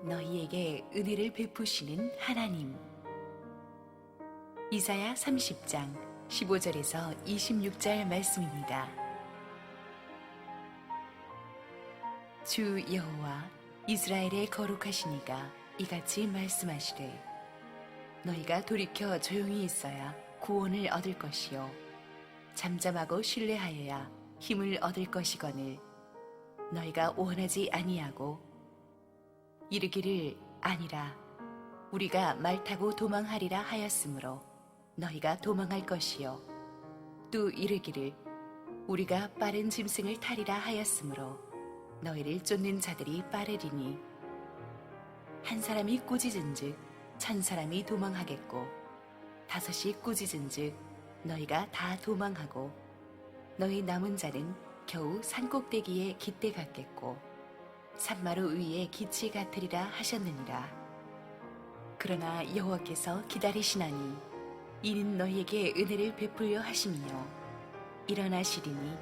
너희에게 은혜를 베푸시는 하나님. 이사야 30장 15절에서 26절 말씀입니다. 주 여호와 이스라엘의 거룩하시니가 이같이 말씀하시되 너희가 돌이켜 조용히 있어야 구원을 얻을 것이요 잠잠하고 신뢰하여야 힘을 얻을 것이거늘 너희가 원하지 아니하고 이르기를 아니라 우리가 말 타고 도망하리라 하였으므로 너희가 도망할 것이요 또 이르기를 우리가 빠른 짐승을 타리라 하였으므로 너희를 쫓는 자들이 빠르리니 한 사람이 꾸짖은즉 1000사람이 도망하겠고 5이 꾸짖은즉 너희가 다 도망하고 너희 남은 자는 겨우 산꼭대기에 깃대 같겠고 산마루 위에 기치 같으리라 하셨느니라. 그러나 여호와께서 기다리시나니 이는 너희에게 은혜를 베풀려 하심이요 일어나시리니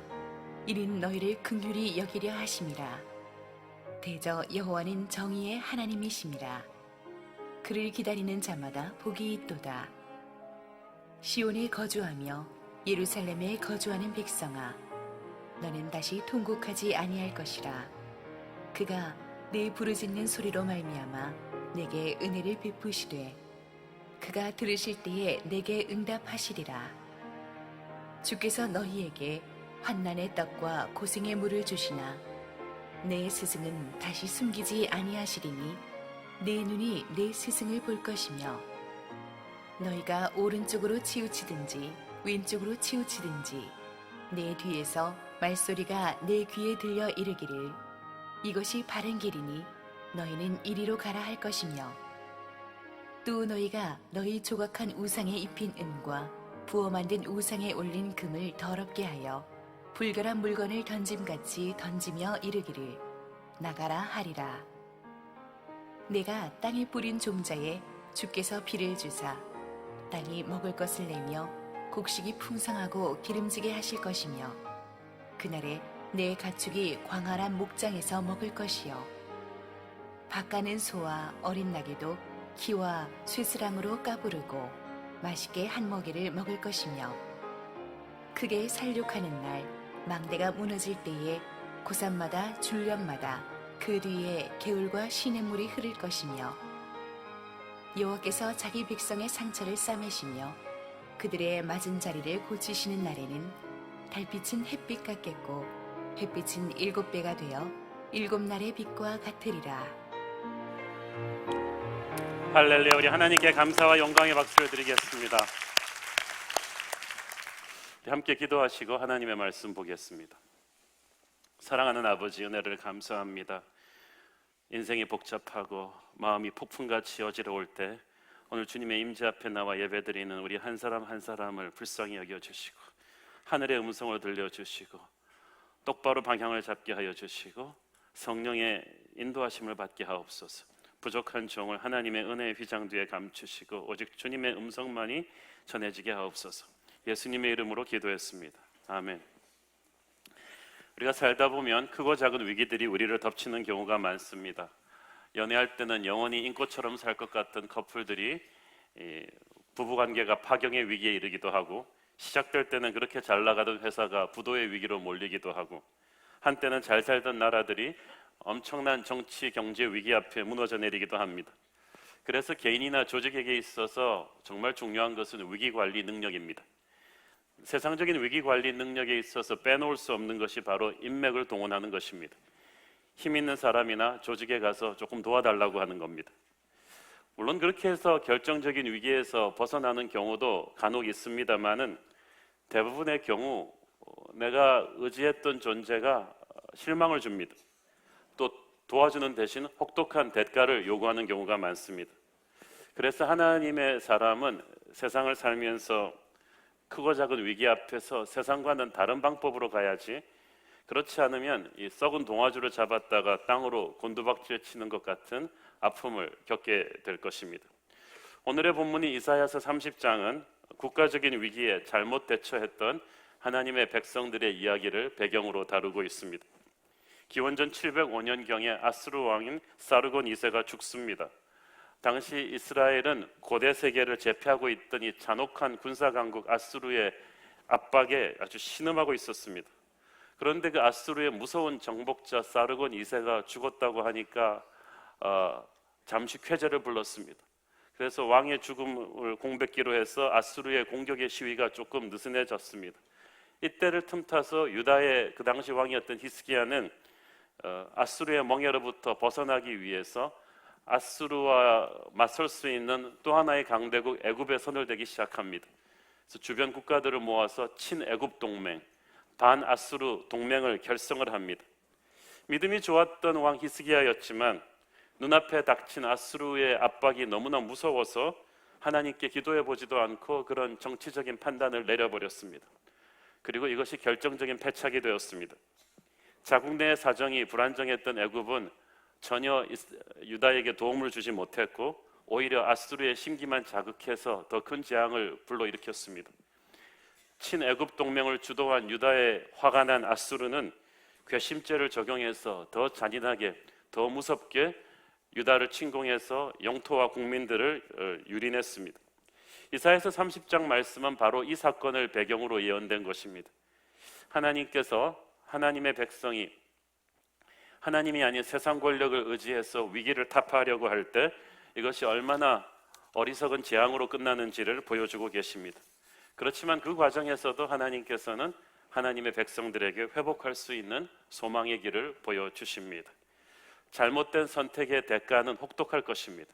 이는 너희를 긍휼히 여기려 하심이라. 대저 여호와는 정의의 하나님이심이라. 그를 기다리는 자마다 복이 있도다. 시온에 거주하며 예루살렘에 거주하는 백성아, 너는 다시 통곡하지 아니할 것이라. 그가 내 부르짖는 소리로 말미암아 내게 은혜를 베푸시되 그가 들으실 때에 내게 응답하시리라. 주께서 너희에게 환난의 떡과 고생의 물을 주시나 내 스승은 다시 숨기지 아니하시리니 내 눈이 내 스승을 볼 것이며 너희가 오른쪽으로 치우치든지 왼쪽으로 치우치든지 내 뒤에서 말소리가 내 귀에 들려 이르기를 이것이 바른 길이니 너희는 이리로 가라 할 것이며 또 너희가 너희 조각한 우상에 입힌 은과 부어 만든 우상에 올린 금을 더럽게 하여 불결한 물건을 던짐같이 던지며 이르기를 나가라 하리라. 내가 땅에 뿌린 종자에 주께서 비를 주사 땅이 먹을 것을 내며 곡식이 풍성하고 기름지게 하실 것이며 그날에 내 가축이 광활한 목장에서 먹을 것이요 밭가는 소와 어린 나귀도 키와 쇠스랑으로 까부르고 맛있게 한 먹이를 먹을 것이며 크게 살육하는 날 망대가 무너질 때에 고산마다 줄령마다 그 뒤에 개울과 시냇물이 흐를 것이며 여호와께서 자기 백성의 상처를 싸매시며 그들의 맞은 자리를 고치시는 날에는 달빛은 햇빛 같겠고 햇빛은 7배가 되어 7날의 빛과 같으리라. 할렐루야. 우리 하나님께 감사와 영광의 박수를 드리겠습니다. 함께 기도하시고 하나님의 말씀 보겠습니다. 사랑하는 아버지, 은혜를 감사합니다. 인생이 복잡하고 마음이 폭풍같이 어지러울 때 오늘 주님의 임재 앞에 나와 예배드리는 우리 한 사람 한 사람을 불쌍히 여겨주시고 하늘의 음성을 들려주시고 똑바로 방향을 잡게 하여 주시고 성령의 인도하심을 받게 하옵소서. 부족한 종을 하나님의 은혜의 휘장 뒤에 감추시고 오직 주님의 음성만이 전해지게 하옵소서. 예수님의 이름으로 기도했습니다. 아멘. 우리가 살다 보면 크고 작은 위기들이 우리를 덮치는 경우가 많습니다. 연애할 때는 영원히 인꽃처럼 살 것 같던 커플들이 부부관계가 파경의 위기에 이르기도 하고 시작될 때는 그렇게 잘 나가던 회사가 부도의 위기로 몰리기도 하고 한때는 잘 살던 나라들이 엄청난 정치 경제 위기 앞에 무너져 내리기도 합니다. 그래서 개인이나 조직에게 있어서 정말 중요한 것은 위기관리 능력입니다. 세상적인 위기관리 능력에 있어서 빼놓을 수 없는 것이 바로 인맥을 동원하는 것입니다. 힘 있는 사람이나 조직에 가서 조금 도와달라고 하는 겁니다. 물론 그렇게 해서 결정적인 위기에서 벗어나는 경우도 간혹 있습니다만은 대부분의 경우 내가 의지했던 존재가 실망을 줍니다. 또 도와주는 대신 혹독한 대가를 요구하는 경우가 많습니다. 그래서 하나님의 사람은 세상을 살면서 크고 작은 위기 앞에서 세상과는 다른 방법으로 가야지, 그렇지 않으면 이 썩은 동아줄을 잡았다가 땅으로 곤두박질 치는 것 같은 아픔을 겪게 될 것입니다. 오늘의 본문이 이사야서 30장은 국가적인 위기에 잘못 대처했던 하나님의 백성들의 이야기를 배경으로 다루고 있습니다. 기원전 705년경에 아수르 왕인 사르곤 2세가 죽습니다. 당시 이스라엘은 고대 세계를 제패하고 있던 이 잔혹한 군사 강국 아수르의 압박에 아주 신음하고 있었습니다. 그런데 그 아수르의 무서운 정복자 사르곤 2세가 죽었다고 하니까 잠시 쾌재를 불렀습니다. 그래서 왕의 죽음을 공백기로 해서 아수르의 공격의 시위가 조금 느슨해졌습니다. 이때를 틈타서 유다의 그 당시 왕이었던 히스기야는 아수르의 멍에로부터 벗어나기 위해서 아수르와 맞설 수 있는 또 하나의 강대국 애굽에 손을 대기 시작합니다. 그래서 주변 국가들을 모아서 친애굽 동맹, 반아수르 동맹을 결성을 합니다. 믿음이 좋았던 왕 히스기야였지만 눈앞에 닥친 아수르의 압박이 너무나 무서워서 하나님께 기도해 보지도 않고 그런 정치적인 판단을 내려버렸습니다. 그리고 이것이 결정적인 패착이 되었습니다. 자국 내의 사정이 불안정했던 애굽은 전혀 유다에게 도움을 주지 못했고 오히려 아수르의 심기만 자극해서 더 큰 재앙을 불러일으켰습니다. 친애굽 동맹을 주도한 유다의 화가 난 아수르는 괘씸죄를 적용해서 더 잔인하게, 더 무섭게 유다를 침공해서 영토와 국민들을 유린했습니다. 이사야서 30장 말씀은 바로 이 사건을 배경으로 예언된 것입니다. 하나님께서 하나님의 백성이 하나님이 아닌 세상 권력을 의지해서 위기를 타파하려고 할 때 이것이 얼마나 어리석은 재앙으로 끝나는지를 보여주고 계십니다. 그렇지만 그 과정에서도 하나님께서는 하나님의 백성들에게 회복할 수 있는 소망의 길을 보여주십니다. 잘못된 선택의 대가는 혹독할 것입니다.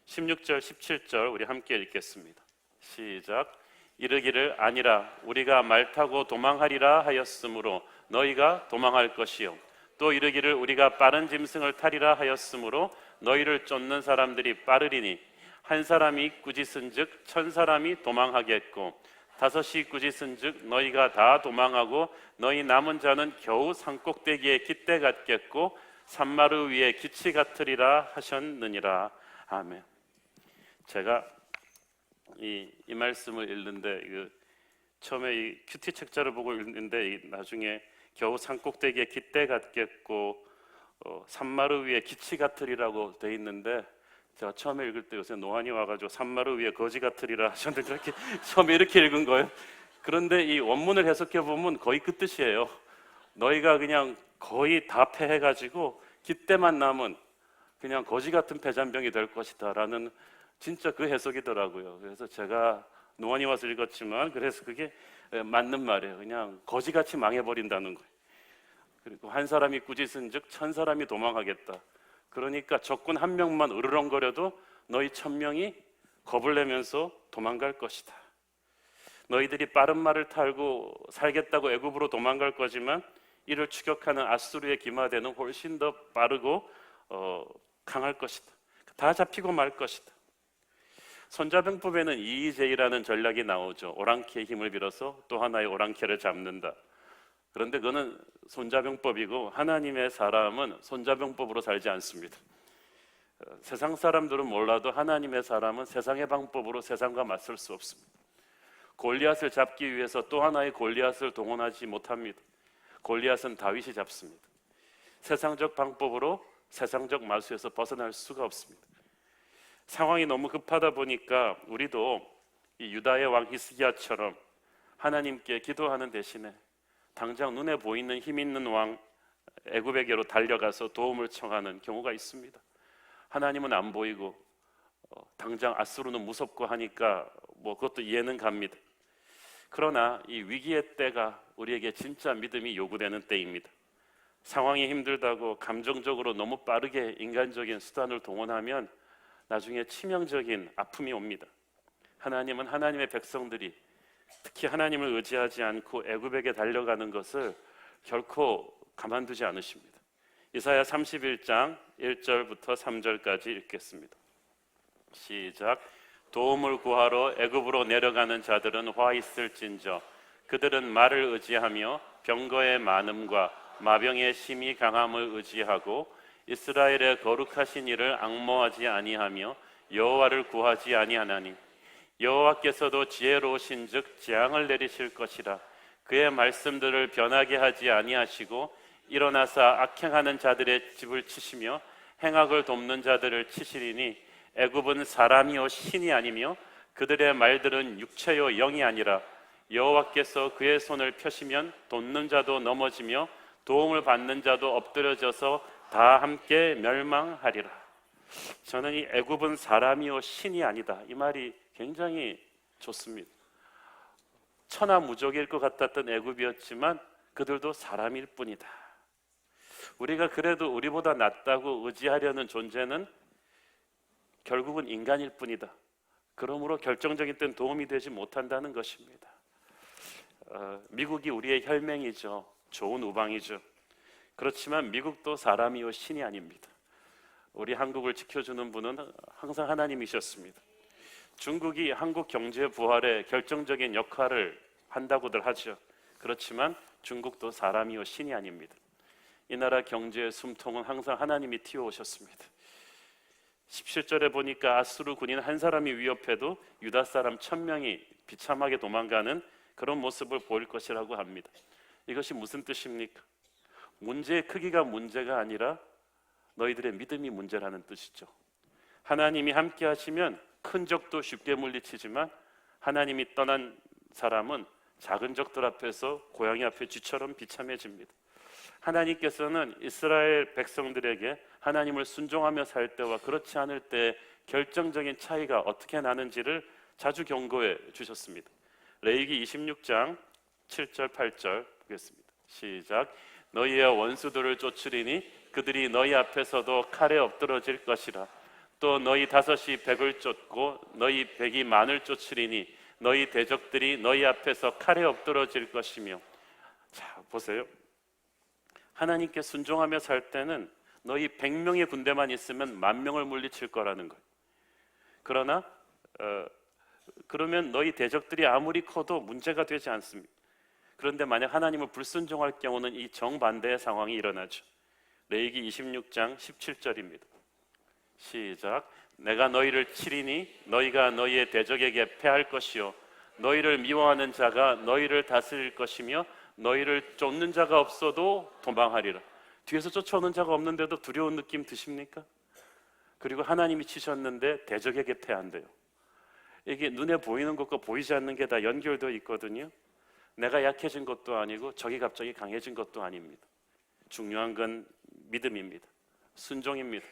16절, 17절 우리 함께 읽겠습니다. 시작. 이르기를 아니라 우리가 말 타고 도망하리라 하였으므로 너희가 도망할 것이요 또 이르기를 우리가 빠른 짐승을 타리라 하였으므로 너희를 쫓는 사람들이 빠르리니 한 사람이 꾸짖은즉 1000사람이 도망하겠고 5이 꾸짖은즉 너희가 다 도망하고 너희 남은 자는 겨우 산꼭대기에 깃대 같겠고 산마루 위에 기치 같으리라 하셨느니라. 아멘. 제가 이 말씀을 읽는데 처음에 이 큐티 책자를 보고 읽는데 나중에 겨우 산꼭대기에 깃대 같겠고 산마루 위에 기치 같으리라고 돼 있는데 제가 처음에 읽을 때 요새 노안이 와가지고 산마루 위에 거지 같으리라 하셨는데 그렇게 처음에 이렇게 읽은 거예요. 그런데 이 원문을 해석해 보면 거의 그 뜻이에요. 너희가 그냥 거의 다 패해가지고 깃대만 남은 그냥 거지 같은 패잔병이 될 것이다 라는 진짜 그 해석이더라고요. 그래서 제가 노안이 와서 읽었지만 그래서 그게 맞는 말이에요. 그냥 거지같이 망해버린다는 거예요. 그리고 한 사람이 꾸짖은즉 1000사람이 도망하겠다. 그러니까 적군 한 명만 으르렁거려도 너희 1000명이 겁을 내면서 도망갈 것이다. 너희들이 빠른 말을 타고 살겠다고 애굽으로 도망갈 거지만 이를 추격하는 아수르의 기마대는 훨씬 더 빠르고 강할 것이다. 다 잡히고 말 것이다. 손자병법에는 이의제의라는 전략이 나오죠. 오랑캐의 힘을 빌어서 또 하나의 오랑캐를 잡는다. 그런데 그거는 손자병법이고 하나님의 사람은 손자병법으로 살지 않습니다. 세상 사람들은 몰라도 하나님의 사람은 세상의 방법으로 세상과 맞설 수 없습니다. 골리앗을 잡기 위해서 또 하나의 골리앗을 동원하지 못합니다. 골리앗은 다윗이 잡습니다. 세상적 방법으로 세상적 마수에서 벗어날 수가 없습니다. 상황이 너무 급하다 보니까 우리도 이 유다의 왕 히스기야처럼 하나님께 기도하는 대신에 당장 눈에 보이는 힘 있는 왕 애굽에게로 달려가서 도움을 청하는 경우가 있습니다. 하나님은 안 보이고 당장 아수르는 무섭고 하니까 그것도 이해는 갑니다. 그러나 이 위기의 때가 우리에게 진짜 믿음이 요구되는 때입니다. 상황이 힘들다고 감정적으로 너무 빠르게 인간적인 수단을 동원하면 나중에 치명적인 아픔이 옵니다. 하나님은 하나님의 백성들이 특히 하나님을 의지하지 않고 애굽에게 달려가는 것을 결코 가만두지 않으십니다. 이사야 31장 1절부터 3절까지 읽겠습니다. 시작. 도움을 구하러 애굽으로 내려가는 자들은 화 있을진저 그들은 말을 의지하며 병거의 많음과 마병의 심히 강함을 의지하고 이스라엘의 거룩하신 이를 앙모하지 아니하며 여호와를 구하지 아니하나니 여호와께서도 지혜로우신즉 재앙을 내리실 것이라 그의 말씀들을 변하게 하지 아니하시고 일어나사 악행하는 자들의 집을 치시며 행악을 돕는 자들을 치시리니 애굽은 사람이요 신이 아니며 그들의 말들은 육체요 영이 아니라 여호와께서 그의 손을 펴시면 돕는 자도 넘어지며 도움을 받는 자도 엎드려져서 다 함께 멸망하리라. 저는 이 애굽은 사람이요 신이 아니다, 이 말이 굉장히 좋습니다. 천하무적일 것 같았던 애굽이었지만 그들도 사람일 뿐이다. 우리가 그래도 우리보다 낫다고 의지하려는 존재는 결국은 인간일 뿐이다. 그러므로 결정적인 때는 도움이 되지 못한다는 것입니다. 미국이 우리의 혈맹이죠. 좋은 우방이죠. 그렇지만 미국도 사람이요 신이 아닙니다. 우리 한국을 지켜주는 분은 항상 하나님이셨습니다. 중국이 한국 경제 부활에 결정적인 역할을 한다고들 하죠. 그렇지만 중국도 사람이요 신이 아닙니다. 이 나라 경제의 숨통은 항상 하나님이 틔워오셨습니다. 17절에 보니까 아수르 군인 한 사람이 위협해도 유다 사람 1000명이 비참하게 도망가는 그런 모습을 보일 것이라고 합니다. 이것이 무슨 뜻입니까? 문제의 크기가 문제가 아니라 너희들의 믿음이 문제라는 뜻이죠. 하나님이 함께 하시면 큰 적도 쉽게 물리치지만 하나님이 떠난 사람은 작은 적들 앞에서 고양이 앞에 쥐처럼 비참해집니다. 하나님께서는 이스라엘 백성들에게 하나님을 순종하며 살 때와 그렇지 않을 때 결정적인 차이가 어떻게 나는지를 자주 경고해 주셨습니다. 레위기 26장 7절 8절 보겠습니다. 시작. 너희의 원수들을 쫓으리니 그들이 너희 앞에서도 칼에 엎드러질 것이라. 또 너희 다섯이 백을 쫓고 너희 백이 만을 쫓으리니 너희 대적들이 너희 앞에서 칼에 엎드러질 것이며. 자, 보세요. 하나님께 순종하며 살 때는 너희 100명의 군대만 있으면 10,000명을 물리칠 거라는 거예요. 그러나 그러면 너희 대적들이 아무리 커도 문제가 되지 않습니다. 그런데 만약 하나님을 불순종할 경우는 이 정반대의 상황이 일어나죠. 레위기 26장 17절입니다. 시작. 내가 너희를 치리니 너희가 너희의 대적에게 패할 것이요 너희를 미워하는 자가 너희를 다스릴 것이며 너희를 쫓는 자가 없어도 도망하리라. 뒤에서 쫓아오는 자가 없는데도 두려운 느낌 드십니까? 그리고 하나님이 치셨는데 대적에게 패한대요. 이게 눈에 보이는 것과 보이지 않는 게 다 연결되어 있거든요. 내가 약해진 것도 아니고 적이 갑자기 강해진 것도 아닙니다. 중요한 건 믿음입니다. 순종입니다.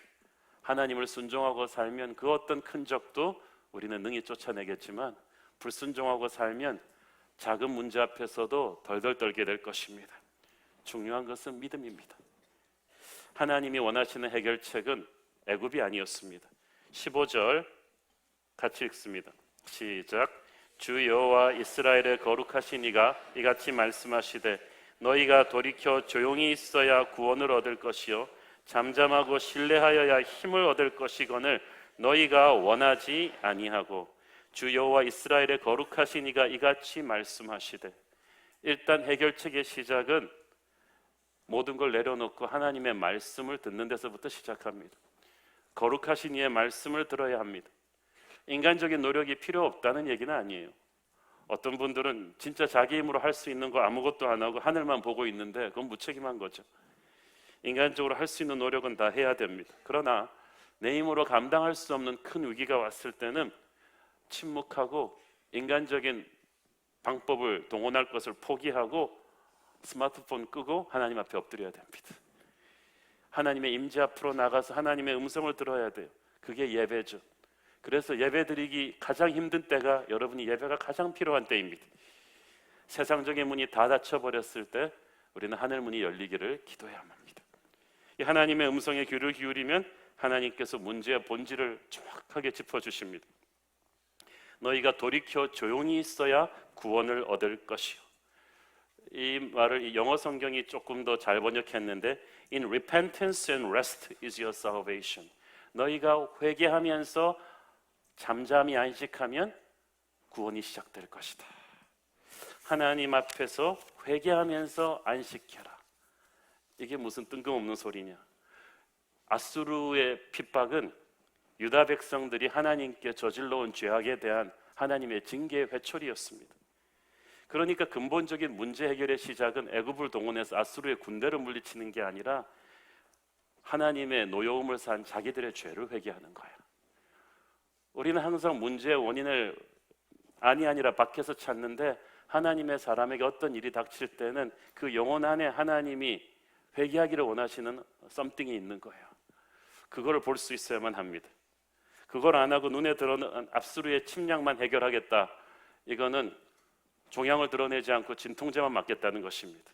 하나님을 순종하고 살면 그 어떤 큰 적도 우리는 능히 쫓아내겠지만 불순종하고 살면 작은 문제 앞에서도 덜덜 떨게 될 것입니다. 중요한 것은 믿음입니다. 하나님이 원하시는 해결책은 애굽이 아니었습니다. 15절 같이 읽습니다. 시작. 주 여호와 이스라엘의 거룩하신 이가 이같이 말씀하시되 너희가 돌이켜 조용히 있어야 구원을 얻을 것이요 잠잠하고 신뢰하여야 힘을 얻을 것이거늘 너희가 원하지 아니하고 주 여호와 이스라엘의 거룩하신 이가 이같이 말씀하시되. 일단 해결책의 시작은 모든 걸 내려놓고 하나님의 말씀을 듣는 데서부터 시작합니다. 거룩하신 이의 말씀을 들어야 합니다. 인간적인 노력이 필요 없다는 얘기는 아니에요. 어떤 분들은 진짜 자기 힘으로 할 수 있는 거 아무것도 안 하고 하늘만 보고 있는데 그건 무책임한 거죠. 인간적으로 할 수 있는 노력은 다 해야 됩니다. 그러나 내 힘으로 감당할 수 없는 큰 위기가 왔을 때는 침묵하고 인간적인 방법을 동원할 것을 포기하고 스마트폰 끄고 하나님 앞에 엎드려야 됩니다. 하나님의 임재 앞으로 나가서 하나님의 음성을 들어야 돼요. 그게 예배죠. 그래서 예배드리기 가장 힘든 때가 여러분이 예배가 가장 필요한 때입니다. 세상적인 문이 다 닫혀버렸을 때 우리는 하늘 문이 열리기를 기도해야만 합니다. 이 하나님의 음성에 귀를 기울이면 하나님께서 문제의 본질을 정확하게 짚어주십니다. 너희가 돌이켜 조용히 있어야 구원을 얻을 것이요. 이 말을 영어 성경이 조금 더 잘 번역했는데 In repentance and rest is your salvation. 너희가 회개하면서 잠잠히 안식하면 구원이 시작될 것이다. 하나님 앞에서 회개하면서 안식해라. 이게 무슨 뜬금없는 소리냐. 아수르의 핍박은 유다 백성들이 하나님께 저질러온 죄악에 대한 하나님의 징계의 회초리였습니다. 그러니까 근본적인 문제 해결의 시작은 애굽을 동원해서 아수르의 군대를 물리치는 게 아니라 하나님의 노여움을 산 자기들의 죄를 회개하는 거야. 우리는 항상 문제의 원인을 아니라 밖에서 찾는데, 하나님의 사람에게 어떤 일이 닥칠 때는 그 영혼 안에 하나님이 회개하기를 원하시는 썸띵이 있는 거예요. 그거를 볼 수 있어야만 합니다. 그걸 안 하고 눈에 드러난 압수르의 침략만 해결하겠다, 이거는 종양을 드러내지 않고 진통제만 맞겠다는 것입니다.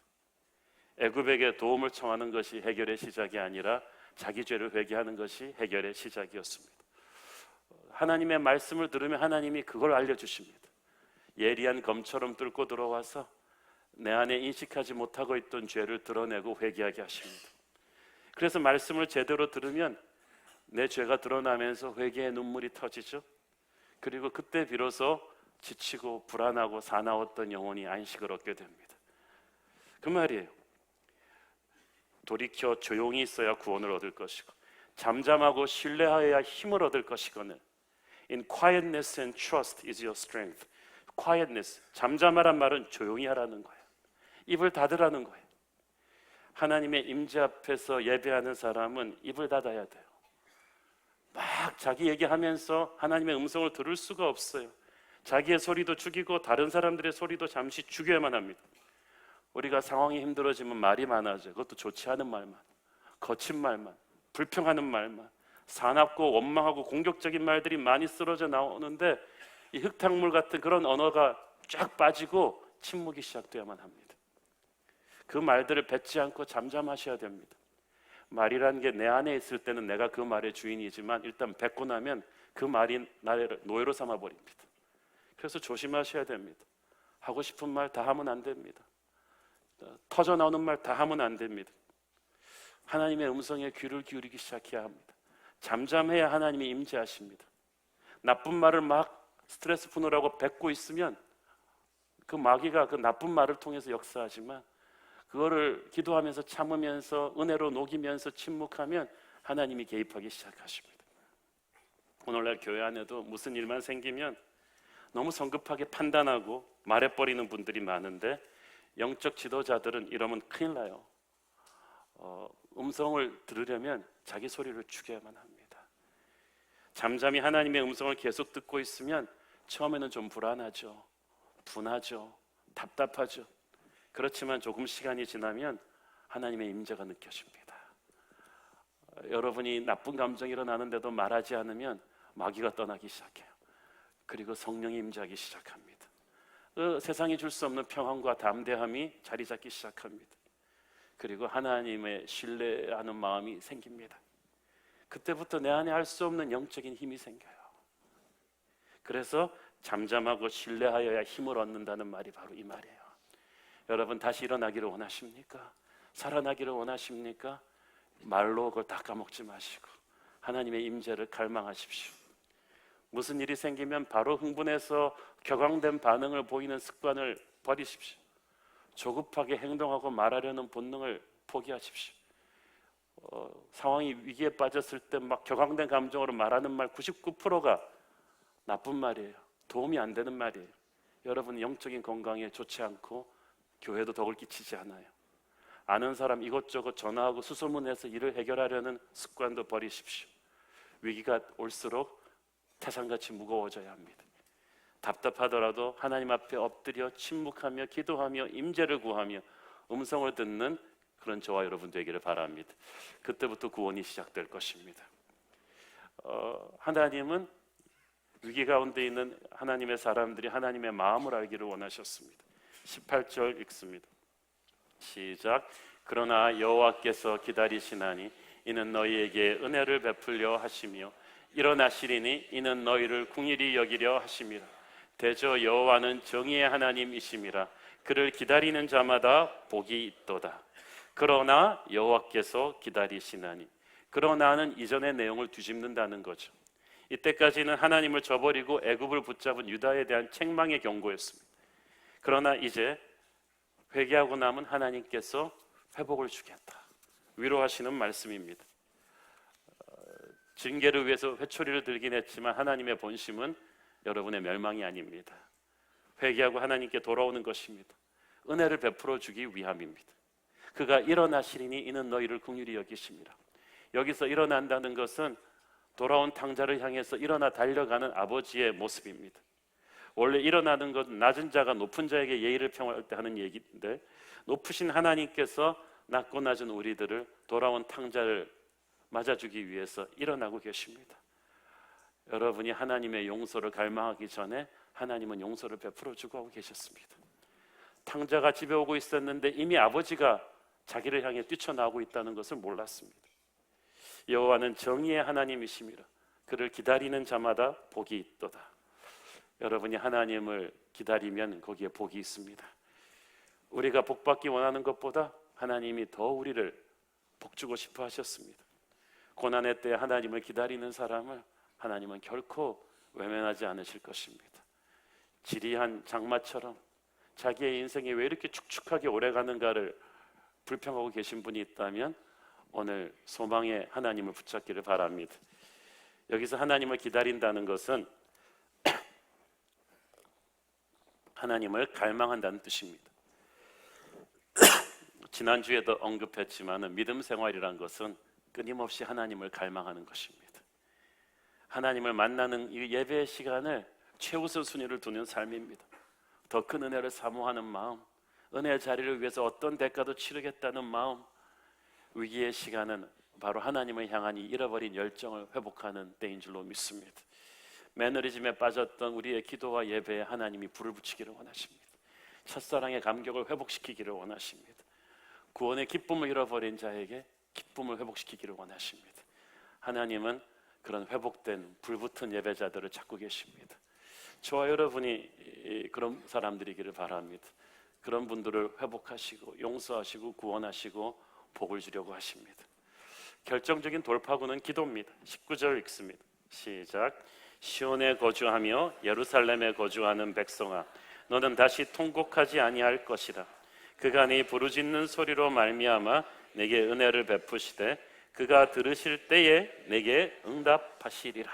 애굽에게 도움을 청하는 것이 해결의 시작이 아니라 자기 죄를 회개하는 것이 해결의 시작이었습니다. 하나님의 말씀을 들으면 하나님이 그걸 알려주십니다. 예리한 검처럼 뚫고 들어와서 내 안에 인식하지 못하고 있던 죄를 드러내고 회개하게 하십니다. 그래서 말씀을 제대로 들으면 내 죄가 드러나면서 회개의 눈물이 터지죠. 그리고 그때 비로소 지치고 불안하고 사나웠던 영혼이 안식을 얻게 됩니다. 그 말이에요. 돌이켜 조용히 있어야 구원을 얻을 것이고, 잠잠하고 신뢰하여야 힘을 얻을 것이거늘 In quietness and trust is your strength. quietness, 잠잠하란 말은 조용히 하라는 거예요. 입을 닫으라는 거예요. 하나님의 임재 앞에서 예배하는 사람은 입을 닫아야 돼요. 막 자기 얘기하면서 하나님의 음성을 들을 수가 없어요. 자기의 소리도 죽이고 다른 사람들의 소리도 잠시 죽여야만 합니다. 우리가 상황이 힘들어지면 말이 많아져요. 그것도 좋지 않은 말만, 거친 말만, 불평하는 말만, 사납고 원망하고 공격적인 말들이 많이 쓰러져 나오는데, 이 흙탕물 같은 그런 언어가 쫙 빠지고 침묵이 시작돼야만 합니다. 그 말들을 뱉지 않고 잠잠하셔야 됩니다. 말이라는 게 내 안에 있을 때는 내가 그 말의 주인이지만, 일단 뱉고 나면 그 말이 나를 노예로 삼아 버립니다. 그래서 조심하셔야 됩니다. 하고 싶은 말 다 하면 안 됩니다. 터져 나오는 말 다 하면 안 됩니다. 하나님의 음성에 귀를 기울이기 시작해야 합니다. 잠잠해야 하나님이 임재하십니다. 나쁜 말을 막 스트레스 푸느라고 뱉고 있으면 그 마귀가 그 나쁜 말을 통해서 역사하지만, 그거를 기도하면서 참으면서 은혜로 녹이면서 침묵하면 하나님이 개입하기 시작하십니다. 오늘날 교회 안에도 무슨 일만 생기면 너무 성급하게 판단하고 말해버리는 분들이 많은데, 영적 지도자들은 이러면 큰일 나요. 음성을 들으려면 자기 소리를 죽여야만 합니다. 잠잠히 하나님의 음성을 계속 듣고 있으면 처음에는 좀 불안하죠, 분하죠, 답답하죠. 그렇지만 조금 시간이 지나면 하나님의 임재가 느껴집니다. 여러분이 나쁜 감정이 일어나는데도 말하지 않으면 마귀가 떠나기 시작해요. 그리고 성령이 임재하기 시작합니다. 세상이 줄 수 없는 평안과 담대함이 자리 잡기 시작합니다. 그리고 하나님의 신뢰하는 마음이 생깁니다. 그때부터 내 안에 할 수 없는 영적인 힘이 생겨요. 그래서 잠잠하고 신뢰하여야 힘을 얻는다는 말이 바로 이 말이에요. 여러분, 다시 일어나기를 원하십니까? 살아나기를 원하십니까? 말로 그걸 다 까먹지 마시고 하나님의 임재를 갈망하십시오. 무슨 일이 생기면 바로 흥분해서 격앙된 반응을 보이는 습관을 버리십시오. 조급하게 행동하고 말하려는 본능을 포기하십시오. 상황이 위기에 빠졌을 때 막 격앙된 감정으로 말하는 말 99%가 나쁜 말이에요. 도움이 안 되는 말이에요. 여러분, 영적인 건강에 좋지 않고 교회도 덕을 끼치지 않아요. 아는 사람 이것저것 전화하고 수소문해서 일을 해결하려는 습관도 버리십시오. 위기가 올수록 태산같이 무거워져야 합니다. 답답하더라도 하나님 앞에 엎드려 침묵하며 기도하며 임재를 구하며 음성을 듣는 그런 저와 여러분 되기를 바랍니다. 그때부터 구원이 시작될 것입니다. 하나님은 위기 가운데 있는 하나님의 사람들이 하나님의 마음을 알기를 원하셨습니다. 18절 읽습니다. 시작. 그러나 여호와께서 기다리시나니 이는 너희에게 은혜를 베풀려 하시며 일어나시리니 이는 너희를 궁일이 여기려 하심이라. 대저 여호와는 정의의 하나님이심이라. 그를 기다리는 자마다 복이 있도다. 그러나 여호와께서 기다리시나니, 그러나는 이전의 내용을 뒤집는다는 거죠. 이때까지는 하나님을 저버리고 애굽을 붙잡은 유다에 대한 책망의 경고였습니다. 그러나 이제 회개하고 나면 하나님께서 회복을 주겠다, 위로하시는 말씀입니다. 징계를 위해서 회초리를 들긴 했지만 하나님의 본심은 여러분의 멸망이 아닙니다. 회개하고 하나님께 돌아오는 것입니다. 은혜를 베풀어 주기 위함입니다. 그가 일어나시리니 이는 너희를 긍휼히 여기심이라. 여기서 일어난다는 것은 돌아온 탕자를 향해서 일어나 달려가는 아버지의 모습입니다. 원래 일어나는 것은 낮은 자가 높은 자에게 예의를 평할 때 하는 얘기인데, 높으신 하나님께서 낮고 낮은 우리들을 돌아온 탕자를 맞아주기 위해서 일어나고 계십니다. 여러분이 하나님의 용서를 갈망하기 전에 하나님은 용서를 베풀어 주고 하고 계셨습니다. 탕자가 집에 오고 있었는데 이미 아버지가 자기를 향해 뛰쳐나오고 있다는 것을 몰랐습니다. 여호와는 정의의 하나님이심이라. 그를 기다리는 자마다 복이 있도다. 여러분이 하나님을 기다리면 거기에 복이 있습니다. 우리가 복받기 원하는 것보다 하나님이 더 우리를 복주고 싶어 하셨습니다. 고난의 때에 하나님을 기다리는 사람을 하나님은 결코 외면하지 않으실 것입니다. 지리한 장마처럼 자기의 인생이 왜 이렇게 축축하게 오래가는가를 불평하고 계신 분이 있다면 오늘 소망의 하나님을 붙잡기를 바랍니다. 여기서 하나님을 기다린다는 것은 하나님을 갈망한다는 뜻입니다. 지난주에도 언급했지만 믿음 생활이란 것은 끊임없이 하나님을 갈망하는 것입니다. 하나님을 만나는 이 예배의 시간을 최우선 순위를 두는 삶입니다. 더 큰 은혜를 사모하는 마음, 은혜의 자리를 위해서 어떤 대가도 치르겠다는 마음, 위기의 시간은 바로 하나님을 향한 이 잃어버린 열정을 회복하는 때인 줄로 믿습니다. 매너리즘에 빠졌던 우리의 기도와 예배에 하나님이 불을 붙이기를 원하십니다. 첫사랑의 감격을 회복시키기를 원하십니다. 구원의 기쁨을 잃어버린 자에게 기쁨을 회복시키기를 원하십니다. 하나님은 그런 회복된 불붙은 예배자들을 찾고 계십니다. 저와 여러분이 그런 사람들이기를 바랍니다. 그런 분들을 회복하시고 용서하시고 구원하시고 복을 주려고 하십니다. 결정적인 돌파구는 기도입니다. 19절 읽습니다. 시작. 시온에 거주하며 예루살렘에 거주하는 백성아, 너는 다시 통곡하지 아니할 것이라. 그가 네 부르짖는 소리로 말미암아 내게 은혜를 베푸시되 그가 들으실 때에 내게 응답하시리라.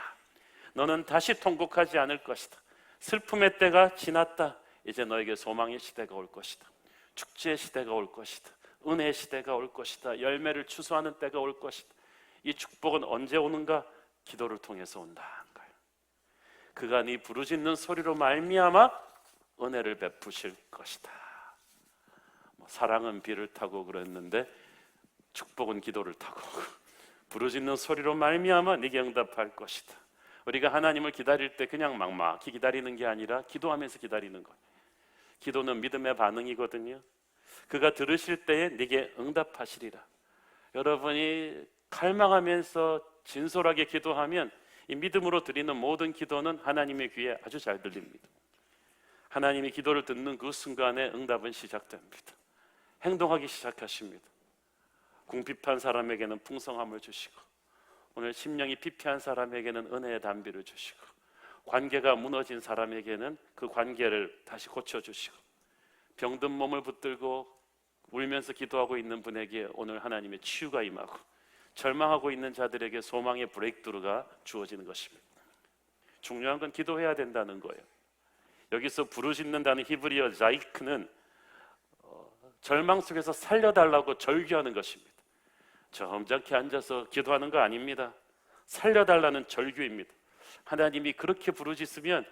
너는 다시 통곡하지 않을 것이다. 슬픔의 때가 지났다. 이제 너에게 소망의 시대가 올 것이다. 축제의 시대가 올 것이다. 은혜의 시대가 올 것이다. 열매를 추수하는 때가 올 것이다. 이 축복은 언제 오는가? 기도를 통해서 온다. 그가 네 부르짖는 소리로 말미암아 은혜를 베푸실 것이다. 사랑은 비를 타고 그랬는데 축복은 기도를 타고 부르짖는 소리로 말미암아 네게 응답할 것이다. 우리가 하나님을 기다릴 때 그냥 막막히 기다리는 게 아니라 기도하면서 기다리는 것. 기도는 믿음의 반응이거든요. 그가 들으실 때에 네게 응답하시리라. 여러분이 갈망하면서 진솔하게 기도하면 이 믿음으로 드리는 모든 기도는 하나님의 귀에 아주 잘 들립니다. 하나님이 기도를 듣는 그 순간에 응답은 시작됩니다. 행동하기 시작하십니다. 궁핍한 사람에게는 풍성함을 주시고, 오늘 심령이 피폐한 사람에게는 은혜의 단비를 주시고, 관계가 무너진 사람에게는 그 관계를 다시 고쳐주시고, 병든 몸을 붙들고 울면서 기도하고 있는 분에게 오늘 하나님의 치유가 임하고, 절망하고 있는 자들에게 소망의 브레이크드루가 주어지는 것입니다. 중요한 건 기도해야 된다는 거예요. 여기서 부르짖는다는 히브리어 자이크는 절망 속에서 살려달라고 절규하는 것입니다. 점잖게 앉아서 기도하는 거 아닙니다. 살려달라는 절규입니다. 하나님이 그렇게 부르짖으면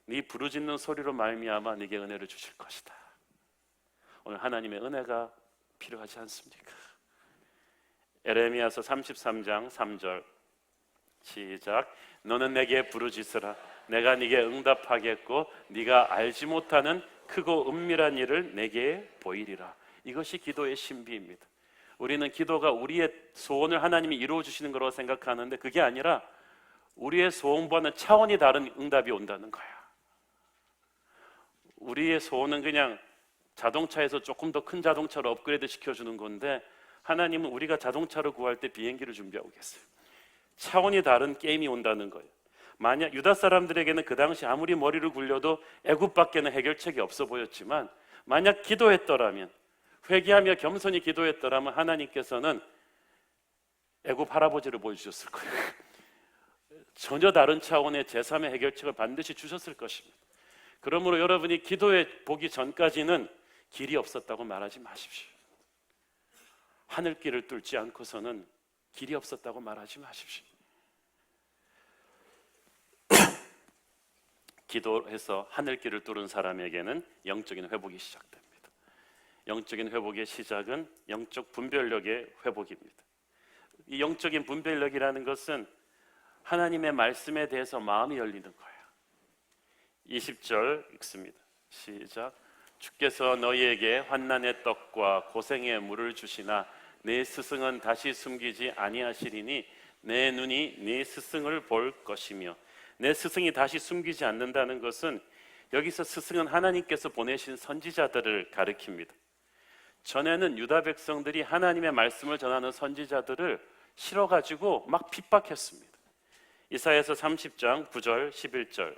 네 부르짖는 소리로 말미암아 네게 은혜를 주실 것이다. 오늘 하나님의 은혜가 필요하지 않습니까? 에레미야서 33장 3절 시작. 너는 내게 부르짖으라. 내가 네게 응답하겠고 네가 알지 못하는 크고 은밀한 일을 내게 보이리라. 이것이 기도의 신비입니다. 우리는 기도가 우리의 소원을 하나님이 이루어 주시는 거라고 생각하는데 그게 아니라 우리의 소원과는 차원이 다른 응답이 온다는 거야. 우리의 소원은 그냥 자동차에서 조금 더 큰 자동차로 업그레이드 시켜주는 건데 하나님은 우리가 자동차를 구할 때 비행기를 준비하고 계세요. 차원이 다른 게임이 온다는 거예요. 만약 유다 사람들에게는 그 당시 아무리 머리를 굴려도 애굽밖에는 해결책이 없어 보였지만 만약 기도했더라면, 회개하며 겸손히 기도했더라면 하나님께서는 애굽 할아버지를 보여주셨을 거예요. 전혀 다른 차원의 제3의 해결책을 반드시 주셨을 것입니다. 그러므로 여러분이 기도에 보기 전까지는 길이 없었다고 말하지 마십시오. 하늘길을 뚫지 않고서는 길이 없었다고 말하지 마십시오. 기도해서 하늘길을 뚫은 사람에게는 영적인 회복이 시작됩니다. 영적인 회복의 시작은 영적 분별력의 회복입니다. 이 영적인 분별력이라는 것은 하나님의 말씀에 대해서 마음이 열리는 거예요. 20절 읽습니다. 시작. 주께서 너희에게 환난의 떡과 고생의 물을 주시나 내 스승은 다시 숨기지 아니하시리니 내 눈이 네 스승을 볼 것이며. 내 스승이 다시 숨기지 않는다는 것은 여기서 스승은 하나님께서 보내신 선지자들을 가리킵니다. 전에는 유다 백성들이 하나님의 말씀을 전하는 선지자들을 싫어가지고 막 핍박했습니다. 이사야서 30장 9절 11절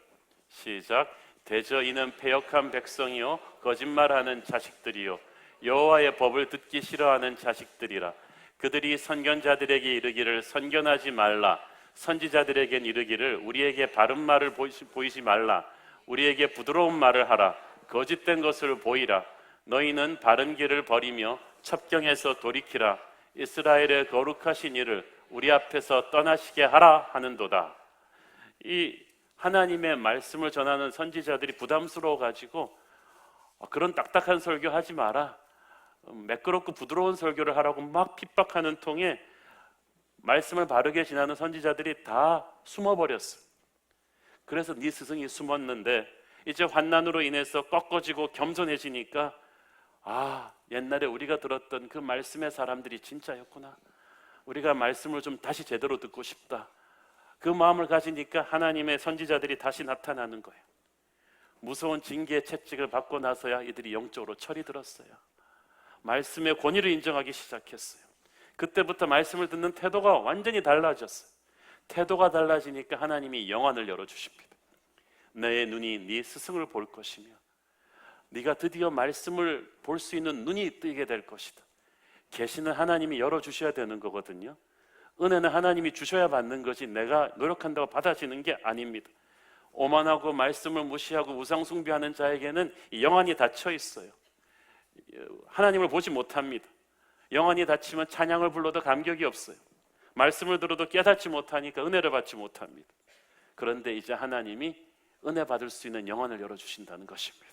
시작. 대저 이는 패역한 백성이요 거짓말하는 자식들이요 여호와의 법을 듣기 싫어하는 자식들이라. 그들이 선견자들에게 이르기를 선견하지 말라. 선지자들에겐 이르기를 우리에게 바른 말을 보이지 말라. 우리에게 부드러운 말을 하라. 거짓된 것을 보이라. 너희는 바른 길을 버리며 첩경에서 돌이키라. 이스라엘의 거룩하신 이를 우리 앞에서 떠나시게 하라 하는도다. 이 하나님의 말씀을 전하는 선지자들이 부담스러워 가지고 그런 딱딱한 설교 하지 마라. 매끄럽고 부드러운 설교를 하라고 막 핍박하는 통에 말씀을 바르게 전하는 선지자들이 다 숨어버렸어요. 그래서 네 스승이 숨었는데 이제 환난으로 인해서 꺾어지고 겸손해지니까 옛날에 우리가 들었던 그 말씀의 사람들이 진짜였구나. 우리가 말씀을 좀 다시 제대로 듣고 싶다. 그 마음을 가지니까 하나님의 선지자들이 다시 나타나는 거예요. 무서운 징계의 채찍을 받고 나서야 이들이 영적으로 철이 들었어요. 말씀의 권위를 인정하기 시작했어요. 그때부터 말씀을 듣는 태도가 완전히 달라졌어요. 태도가 달라지니까 하나님이 영안을 열어주십니다. 내 눈이 네 스승을 볼 것이며 네가 드디어 말씀을 볼 수 있는 눈이 뜨게 될 것이다. 계시는 하나님이 열어주셔야 되는 거거든요. 은혜는 하나님이 주셔야 받는 것이 내가 노력한다고 받아지는 게 아닙니다. 오만하고 말씀을 무시하고 우상 숭배하는 자에게는 영안이 닫혀 있어요. 하나님을 보지 못합니다. 영안이 닫히면 찬양을 불러도 감격이 없어요. 말씀을 들어도 깨닫지 못하니까 은혜를 받지 못합니다. 그런데 이제 하나님이 은혜 받을 수 있는 영안을 열어주신다는 것입니다.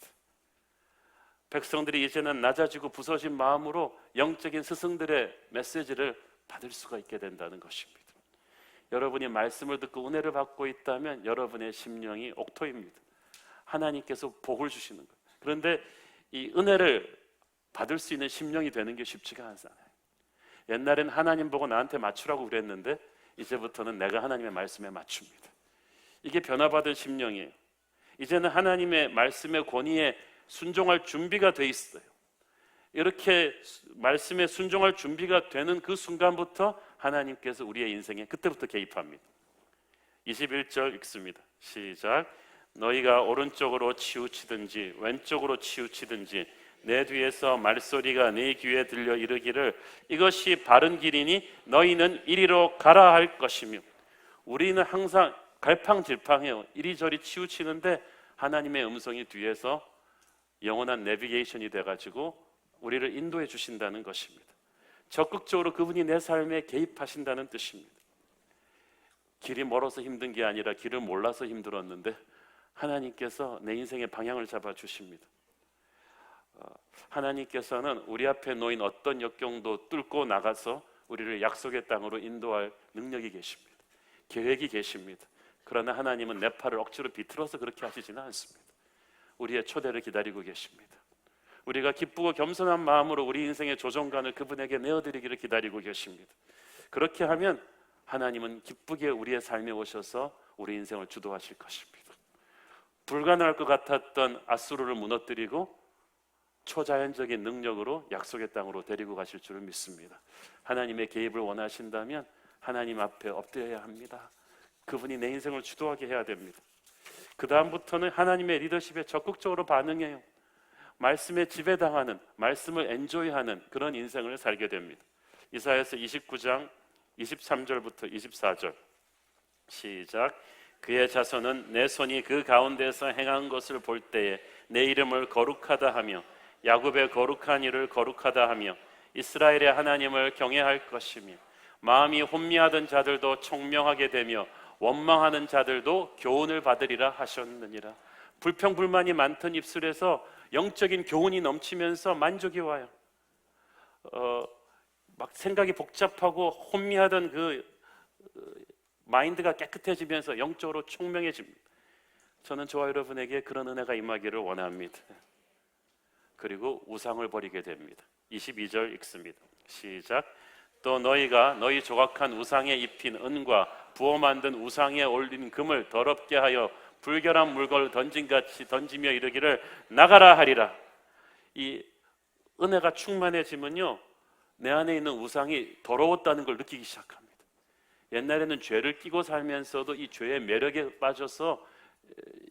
백성들이 이제는 낮아지고 부서진 마음으로 영적인 스승들의 메시지를 받을 수가 있게 된다는 것입니다. 여러분이 말씀을 듣고 은혜를 받고 있다면 여러분의 심령이 옥토입니다. 하나님께서 복을 주시는 거예요. 그런데 이 은혜를 받을 수 있는 심령이 되는 게 쉽지가 않잖아요. 옛날엔 하나님 보고 나한테 맞추라고 그랬는데 이제부터는 내가 하나님의 말씀에 맞춥니다. 이게 변화받은 심령이에요. 이제는 하나님의 말씀의 권위에 순종할 준비가 돼 있어요. 이렇게 말씀에 순종할 준비가 되는 그 순간부터 하나님께서 우리의 인생에 그때부터 개입합니다. 21절 읽습니다. 시작. 너희가 오른쪽으로 치우치든지 왼쪽으로 치우치든지 내 뒤에서 말소리가 네 귀에 들려 이르기를 이것이 바른 길이니 너희는 이리로 가라 할 것이며. 우리는 항상 갈팡질팡해요. 이리저리 치우치는데 하나님의 음성이 뒤에서 영원한 내비게이션이 돼가지고 우리를 인도해 주신다는 것입니다. 적극적으로 그분이 내 삶에 개입하신다는 뜻입니다. 길이 멀어서 힘든 게 아니라 길을 몰라서 힘들었는데 하나님께서 내 인생의 방향을 잡아 주십니다. 하나님께서는 우리 앞에 놓인 어떤 역경도 뚫고 나가서 우리를 약속의 땅으로 인도할 능력이 계십니다. 계획이 계십니다. 그러나 하나님은 내 팔을 억지로 비틀어서 그렇게 하시지는 않습니다. 우리의 초대를 기다리고 계십니다. 우리가 기쁘고 겸손한 마음으로 우리 인생의 조종관을 그분에게 내어드리기를 기다리고 계십니다. 그렇게 하면 하나님은 기쁘게 우리의 삶에 오셔서 우리 인생을 주도하실 것입니다. 불가능할 것 같았던 아수르를 무너뜨리고 초자연적인 능력으로 약속의 땅으로 데리고 가실 줄을 믿습니다. 하나님의 개입을 원하신다면 하나님 앞에 엎드려야 합니다. 그분이 내 인생을 주도하게 해야 됩니다. 그 다음부터는 하나님의 리더십에 적극적으로 반응해요. 말씀에 지배당하는, 말씀을 엔조이하는 그런 인생을 살게 됩니다. 이사야서 29장 23절부터 24절 시작. 그의 자손은 내 손이 그 가운데서 행한 것을 볼 때에 내 이름을 거룩하다 하며 야곱의 거룩한 이를 거룩하다 하며 이스라엘의 하나님을 경외할 것이며 마음이 혼미하던 자들도 총명하게 되며 원망하는 자들도 교훈을 받으리라 하셨느니라. 불평불만이 많던 입술에서 영적인 교훈이 넘치면서 만족이 와요. 막 생각이 복잡하고 혼미하던 그 마인드가 깨끗해지면서 영적으로 총명해집니다. 저는 저와 여러분에게 그런 은혜가 임하기를 원합니다. 그리고 우상을 버리게 됩니다. 22절 읽습니다. 시작. 또 너희가 너희 조각한 우상에 입힌 은과 부어 만든 우상에 올린 금을 더럽게 하여 불결한 물건을 던진같이 던지며 이르기를 나가라 하리라. 이 은혜가 충만해지면요, 내 안에 있는 우상이 더러웠다는 걸 느끼기 시작합니다. 옛날에는 죄를 끼고 살면서도 이 죄의 매력에 빠져서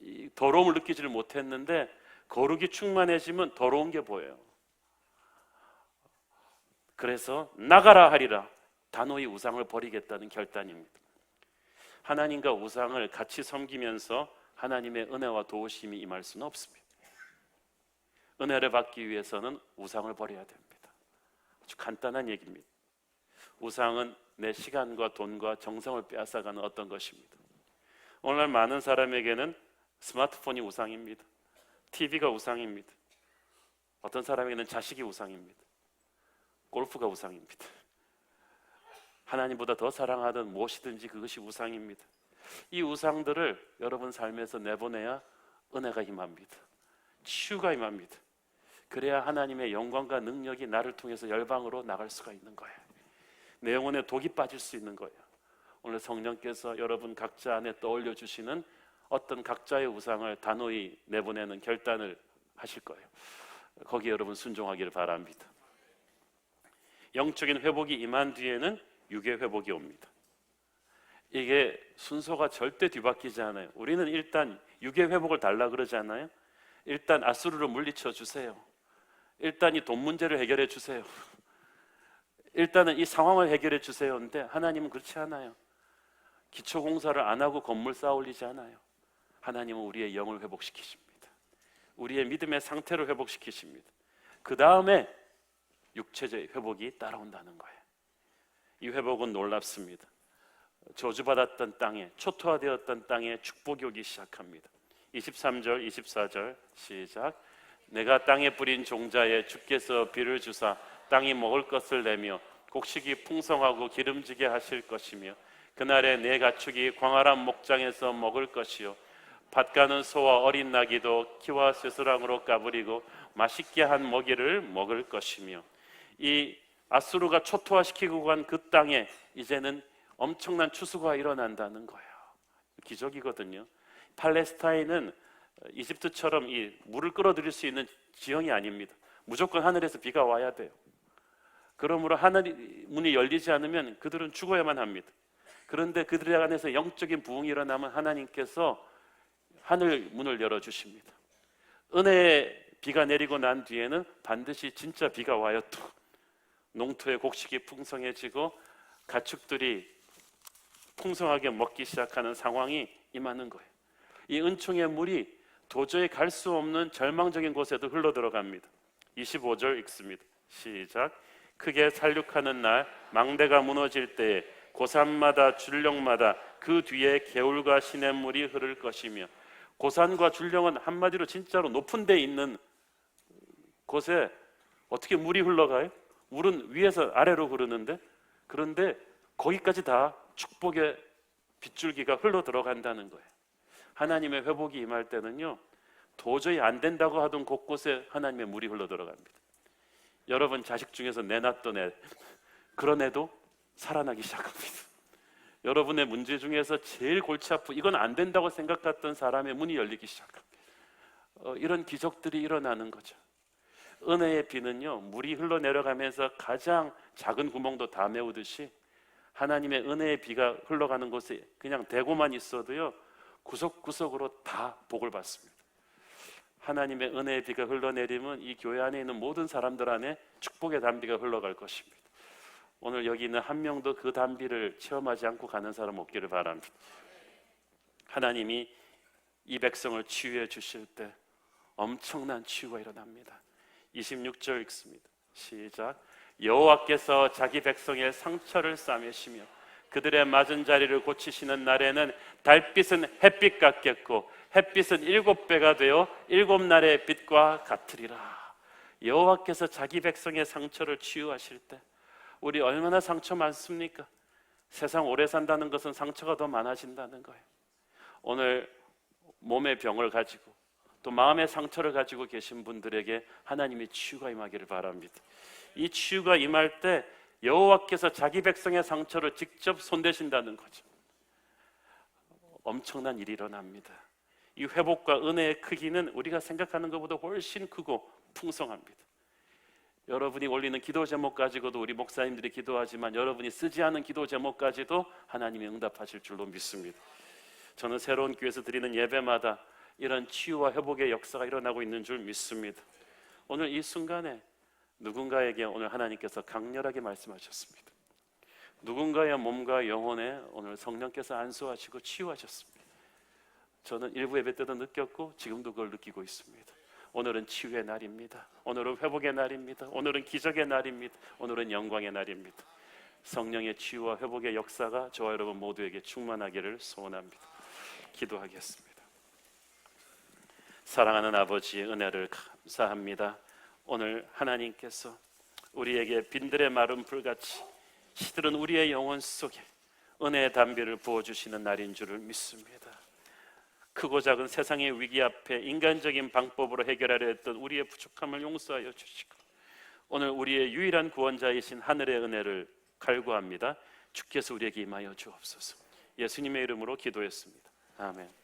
이 더러움을 느끼지를 못했는데 거룩이 충만해지면 더러운 게 보여요. 그래서 나가라 하리라. 단호히 우상을 버리겠다는 결단입니다. 하나님과 우상을 같이 섬기면서 하나님의 은혜와 도우심이 임할 수는 없습니다. 은혜를 받기 위해서는 우상을 버려야 됩니다. 아주 간단한 얘기입니다. 우상은 내 시간과 돈과 정성을 빼앗아가는 어떤 것입니다. 오늘날 많은 사람에게는 스마트폰이 우상입니다. TV가 우상입니다. 어떤 사람에게는 자식이 우상입니다. 골프가 우상입니다. 하나님보다 더 사랑하던 무엇이든지 그것이 우상입니다. 이 우상들을 여러분 삶에서 내보내야 은혜가 임합니다. 치유가 임합니다. 그래야 하나님의 영광과 능력이 나를 통해서 열방으로 나갈 수가 있는 거예요. 내 영혼에 독이 빠질 수 있는 거예요. 오늘 성령께서 여러분 각자 안에 떠올려 주시는 어떤 각자의 우상을 단호히 내보내는 결단을 하실 거예요. 거기에 여러분 순종하기를 바랍니다. 영적인 회복이 임한 뒤에는 육의 회복이 옵니다. 이게 순서가 절대 뒤바뀌지 않아요. 우리는 일단 육의 회복을 달라 그러지 않아요? 일단 아수르를 물리쳐 주세요. 일단 이 돈 문제를 해결해 주세요. 일단은 이 상황을 해결해 주세요. 근데 하나님은 그렇지 않아요. 기초공사를 안 하고 건물 쌓아 올리지 않아요. 하나님은 우리의 영을 회복시키십니다. 우리의 믿음의 상태를 회복시키십니다. 그 다음에 육체적 회복이 따라온다는 거예요. 이 회복은 놀랍습니다. 저주받았던 땅에, 초토화되었던 땅에 축복이 오기 시작합니다. 23절, 24절 시작. 내가 땅에 뿌린 종자에 주께서 비를 주사 땅이 먹을 것을 내며 곡식이 풍성하고 기름지게 하실 것이며 그날에 내 가축이 광활한 목장에서 먹을 것이요 밭가는 소와 어린 나귀도 키와 쇠스랑으로 까부리고 맛있게 한 먹이를 먹을 것이며 이 아수르가 초토화시키고 간 그 땅에 이제는 엄청난 추수가 일어난다는 거예요. 기적이거든요. 팔레스타인은 이집트처럼 이 물을 끌어들일 수 있는 지형이 아닙니다. 무조건 하늘에서 비가 와야 돼요. 그러므로 하늘 문이 열리지 않으면 그들은 죽어야만 합니다. 그런데 그들 안에서 영적인 부흥이 일어나면 하나님께서 하늘 문을 열어주십니다. 은혜의 비가 내리고 난 뒤에는 반드시 진짜 비가 와요. 또 농토의 곡식이 풍성해지고 가축들이 풍성하게 먹기 시작하는 상황이 임하는 거예요. 이 은총의 물이 도저히 갈 수 없는 절망적인 곳에도 흘러 들어갑니다. 25절 읽습니다. 시작. 크게 살육하는 날 망대가 무너질 때에 고산마다 줄령마다 그 뒤에 개울과 시냇물이 흐를 것이며 고산과 줄령은 한마디로 진짜로 높은 데 있는 곳에 어떻게 물이 흘러가요? 물은 위에서 아래로 흐르는데 그런데 거기까지 다 축복의 빗줄기가 흘러 들어간다는 거예요. 하나님의 회복이 임할 때는요 도저히 안 된다고 하던 곳곳에 하나님의 물이 흘러 들어갑니다. 여러분 자식 중에서 내놨던 애 그런 애도 살아나기 시작합니다. 여러분의 문제 중에서 제일 골치 아프 이건 안 된다고 생각했던 사람의 문이 열리기 시작합니다. 이런 기적들이 일어나는 거죠. 은혜의 비는요 물이 흘러내려가면서 가장 작은 구멍도 다 메우듯이 하나님의 은혜의 비가 흘러가는 곳에 그냥 대고만 있어도요 구석구석으로 다 복을 받습니다. 하나님의 은혜의 비가 흘러내리면 이 교회 안에 있는 모든 사람들 안에 축복의 단비가 흘러갈 것입니다. 오늘 여기 있는 한 명도 그 단비를 체험하지 않고 가는 사람 없기를 바랍니다. 하나님이 이 백성을 치유해 주실 때 엄청난 치유가 일어납니다. 26절 읽습니다. 시작. 여호와께서 자기 백성의 상처를 싸매시며 그들의 맞은 자리를 고치시는 날에는 달빛은 햇빛 같겠고 햇빛은 7배가 되어 7날의 빛과 같으리라. 여호와께서 자기 백성의 상처를 치유하실 때 우리 얼마나 상처 많습니까? 세상 오래 산다는 것은 상처가 더 많아진다는 거예요. 오늘 몸의 병을 가지고 또 마음의 상처를 가지고 계신 분들에게 하나님의 치유가 임하기를 바랍니다. 이 치유가 임할 때 여호와께서 자기 백성의 상처를 직접 손대신다는 거죠. 엄청난 일이 일어납니다. 이 회복과 은혜의 크기는 우리가 생각하는 것보다 훨씬 크고 풍성합니다. 여러분이 올리는 기도 제목 가지고도 우리 목사님들이 기도하지만 여러분이 쓰지 않은 기도 제목 까지도 하나님이 응답하실 줄로 믿습니다. 저는 새로운 교회에서 드리는 예배마다 이런 치유와 회복의 역사가 일어나고 있는 줄 믿습니다. 오늘 이 순간에 누군가에게 오늘 하나님께서 강렬하게 말씀하셨습니다. 누군가의 몸과 영혼에 오늘 성령께서 안수하시고 치유하셨습니다. 저는 일부 예배 때도 느꼈고 지금도 그걸 느끼고 있습니다. 오늘은 치유의 날입니다. 오늘은 회복의 날입니다. 오늘은 기적의 날입니다. 오늘은 영광의 날입니다. 성령의 치유와 회복의 역사가 저와 여러분 모두에게 충만하기를 소원합니다. 기도하겠습니다. 사랑하는 아버지의 은혜를 감사합니다. 오늘 하나님께서 우리에게 빈들의 마른 불같이 시들은 우리의 영혼 속에 은혜의 담비를 부어주시는 날인 줄을 믿습니다. 크고 작은 세상의 위기 앞에 인간적인 방법으로 해결하려 했던 우리의 부족함을 용서하여 주시고 오늘 우리의 유일한 구원자이신 하늘의 은혜를 갈구합니다. 주께서 우리에게 임하여 주옵소서. 예수님의 이름으로 기도했습니다. 아멘.